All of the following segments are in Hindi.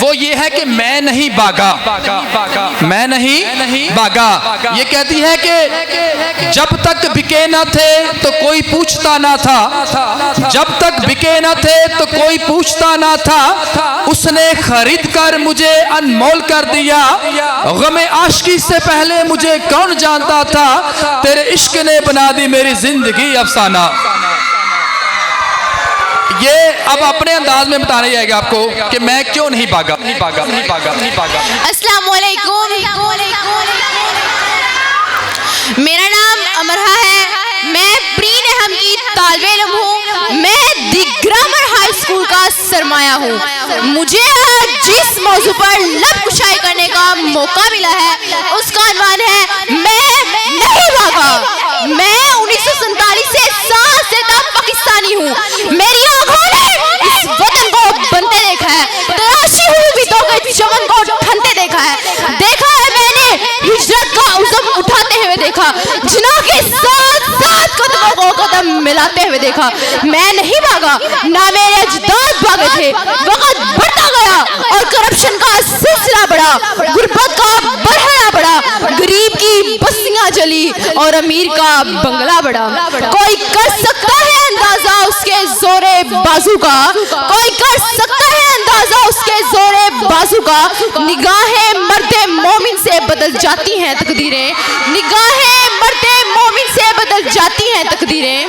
वो ये है कि मैं नहीं भागा, मैं नहीं भागा। ये कहती है कि जब तक बिके न थे तो कोई पूछता ना था, जब तक बिके न थे तो कोई पूछता ना था, उसने खरीद कर मुझे अनमोल कर दिया। गमे आशिकी से पहले मुझे कौन जानता था, तेरे इश्क ने बना दी मेरी जिंदगी अफसाना। ये अब अपने अंदाज में बताने जाएगा आपको कि मैं क्यों नहीं भागा। अस्सलाम वालेकुम, मेरा नाम अमरहा है, मैं प्री नेहम की तालिबे इल्म हूँ, मैं दी ग्रामर हाई स्कूल का सरमाया हूँ। मुझे आज जिस मौजू पर लब कुशाई करने का मौका मिला है उसका अनवान है मैं नहीं भागा। मैं 1947 से 7 से तक पाकिस्तानी हूँ। मेरी आंखों ने इस वतन को बनते देखा है, तराशी हुई बीतों के चमन को ठनते देखा है मैंने हिजरत का उज़्म उठाते हुए देखा, जिना के साथ साथ कदमों को कदम मिलाते हुए देखा। मैं नहीं भागा, ना मेरे अजदाद भागे थे। वक्त बढ़ता गया और करप्शन का सिलसिला बढ़ा, गुर्बत का बरहना बढ़ा, गरीब की बस्तियां जली और अमीर का बंगला बढ़ा। कोई कर सकता है अंदाजा उसके जोरे बाजू का, कोई कर सकता है अंदाजा उसके जोरे बाजू का। निगाहें मर्दे मोमिन से बदल जाती हैं तकदीरें, निगाहें मर्दे मोमिन से बदल जाती हैं तकदीरें।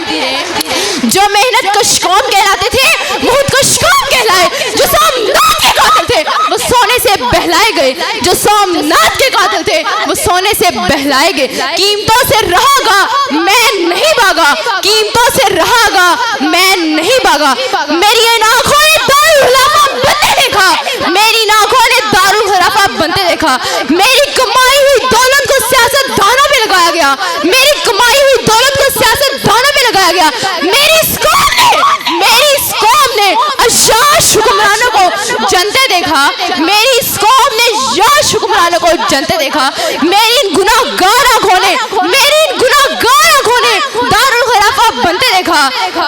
जो मेहनत कश कौम कहलाते थे बहुत कश कौम कहलाए, जो सोमनाथ के कातिल थे वो सोने से बहलाए गए, जो सोमनाथ के कातिल थे वो सोने से बहलाए गए। कीमतों से रहागा मैं नहीं भागा, कीमतों से रहागा मैं नहीं भागा। मेरी आंखों ने दारुल खिलाफा बनते देखा, मेरी आंखों ने दारुल खिलाफा बनते देखा। मेरी कमाई हुई दौलत को सियासत दानों पे लगाया गया, मेरी कमाई हुई दौलत को सियासत दानों पे लगाया गया। मेरी इस कौम ने अशाश हुक्मरानों को जनते देखा, मेरी इस कौम ने याश हुक्मरानों को जनते देखा। मेरी इन गुनाहगार आंखों ने, मेरी इन गुनाहगार आंखों ने दारुल खिलाफा बनते देखा।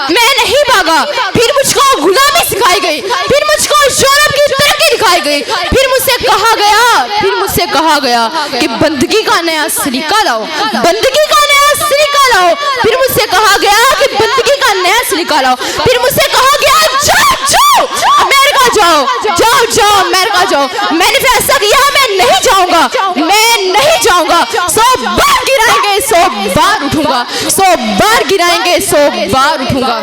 मैं नहीं भागा, फिर मुझको गुलामी सिखाई गई, फिर मुझको यूरोप की तरक्की दिखाई गई, फिर मुझसे कहा गया कि बंदगी का नया सलीका लाओ, बंदगी का नया सलीका लाओ। फिर मुझसे कहा गया कि बंदगी का नया सलीका लाओ, फिर मुझसे कहा गया जाओ अमेरिका जाओ अमेरिका जाओ। मैंने फैसला किया मैं नहीं जाऊंगा, मैं नहीं जाऊंगा। 100 बार गिराएंगे 100 बार उठूंगा, 100 बार गिराएंगे 100 बार उठूंगा।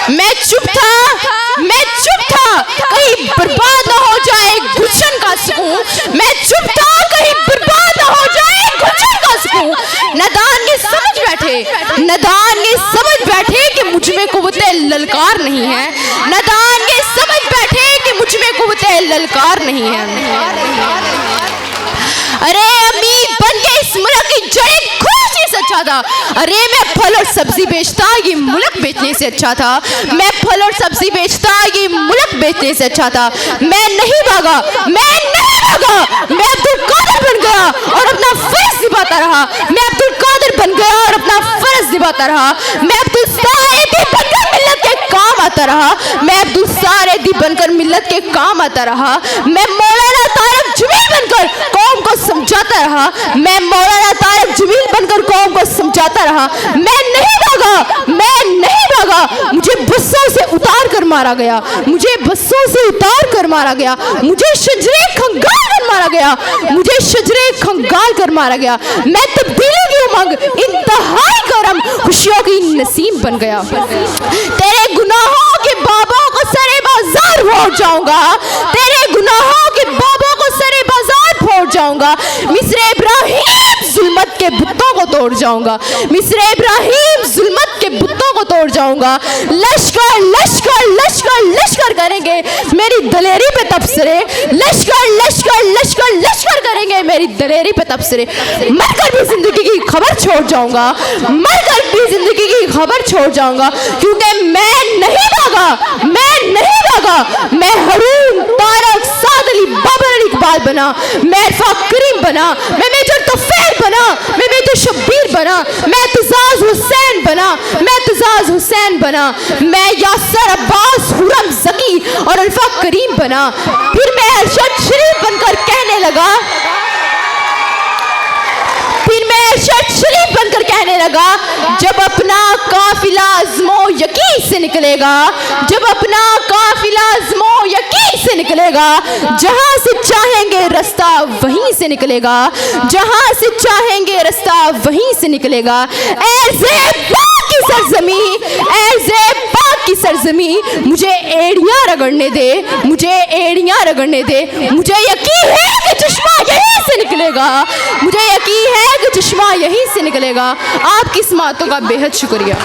मैं चुप था कहीं बर्बाद ना हो जाए गुलशन का सुकून, मैं चुप था कहीं बर्बाद ना हो जाए गुलशन का सुकून। नादान ये समझ बैठे कि मुझ में कुव्वते ललकार नहीं है, नादान ये समझ बैठे कि मुझ में कुव्वते ललकार नहीं है। अरे अमीर बन के इस मुल्क की जड़ें खोजने से अच्छा था, अरे मैं फल और सब्जी बेचता ये मुल्क बेचने से अच्छा था, मैं फल और सब्जी बेचता ये मुल्क बेचने से अच्छा था। मैं नहीं भागा, मैं अब्दुल कादिर बन गया और अपना फर्ज निभाता रहा, मैं अब्दुल कादिर बन गया और अपना फर्ज निभाता रहा। मैं अब्दुल सारेदी बनकर मिल्लत के काम आता रहा, मैं अब्दुल सारेदी बनकर मिल्लत के काम आता रहा। मैं मौलाना तारक जमील बनकर कौम को समझाता रहा, मैं मौलाना तारक जमील बनकर कौम को समझाता रहा। मैं नहीं भागा, मुझे बसों से उतार कर मारा गया, मुझे बसों से उतार कर मारा गया, मुझे शजरे खंगाल कर मारा गया, मुझे शजरे खंगाल कर मारा गया। मैं तब्दीली की उमंग इंतहाई करम खुशियों की नसीब बन गया। तेरे गुनाहों के बाबों को सरे बाजार फोड़ जाऊंगा, तेरे गुनाहों के बाबों को सरे बाजार फोड़ जाऊंगा। मिस्र इब्राहिम जुल्मत के बुतों को तोड़ जाऊंगा, मिस्र इब्राहिम जुल्मत के बुतों को तोड़ जाऊंगा। लश्कर लश्कर लश्कर लश्कर करेंगे मेरी दलेरी पे तबसरे, लश्कर लश्कर लश्कर लश्कर करेंगे मेरी दलेरी पे तबसरे। मरकर भी जिंदगी की खबर छोड़ जाऊंगा, मरकर भी जिंदगी की खबर छोड़ जाऊंगा, क्योंकि मैं नहीं भागा, मैं हारून तारक साद अली बाबर अली इकबाल बना, मैं इरफा करीम बना, मैं मेजर तोफैल बना, मैं मेजर शब्बीर बना, मैं एतजाज हुसैन बना, मैं एतजाज हुसैन बना, मैं यासर अब्बास हुरम जकी और अल्फा करीम बना। फिर मैं अरशद शरीफ बनकर कहने लगा, जब अपना काफिला अज़्मो यकीन से निकलेगा, जब अपना काफिला अज़्मो यकीन से निकलेगा, जहां से चाहेंगे रास्ता वहीं से निकलेगा, जहां से चाहेंगे रास्ता वहीं से निकलेगा। ऐ ज़ेबा की सरजमी, ऐ ज़ेबा की सरजमी, मुझे एड़ियां रगड़ने दे, मुझे एड़ियां रगड़ने दे। मुझे यकीन है कि चश्मा यहीं से निकलेगा, मुझे यकीन है कि चश्मा यहीं से निकलेगा। आपकी इस बातों का बेहद शुक्रिया।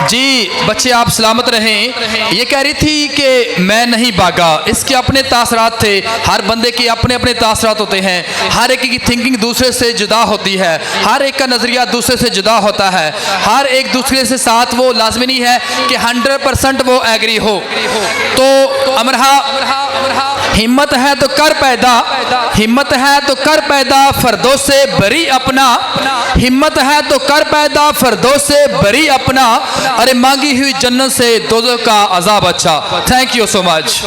जी बच्चे आप सलामत रहें। ये कह रही थी कि मैं नहीं भागा, इसके अपने तासरात थे। हर बंदे के अपने अपने तासरात होते हैं, हर एक की थिंकिंग दूसरे से जुदा होती है, हर एक का नज़रिया दूसरे से जुदा होता है, हर एक दूसरे से साथ वो लाजमी नहीं है कि 100% वो एग्री हो। तो अमरहा हिम्मत है तो कर पैदा, हिम्मत है तो कर पैदा फर्दों से बरी अपना, हिम्मत है तो कर पैदा फर्दों से बरी अपना, अरे मांगी हुई जन्नत से दोज़ख का अजाब अच्छा। Thank you so much.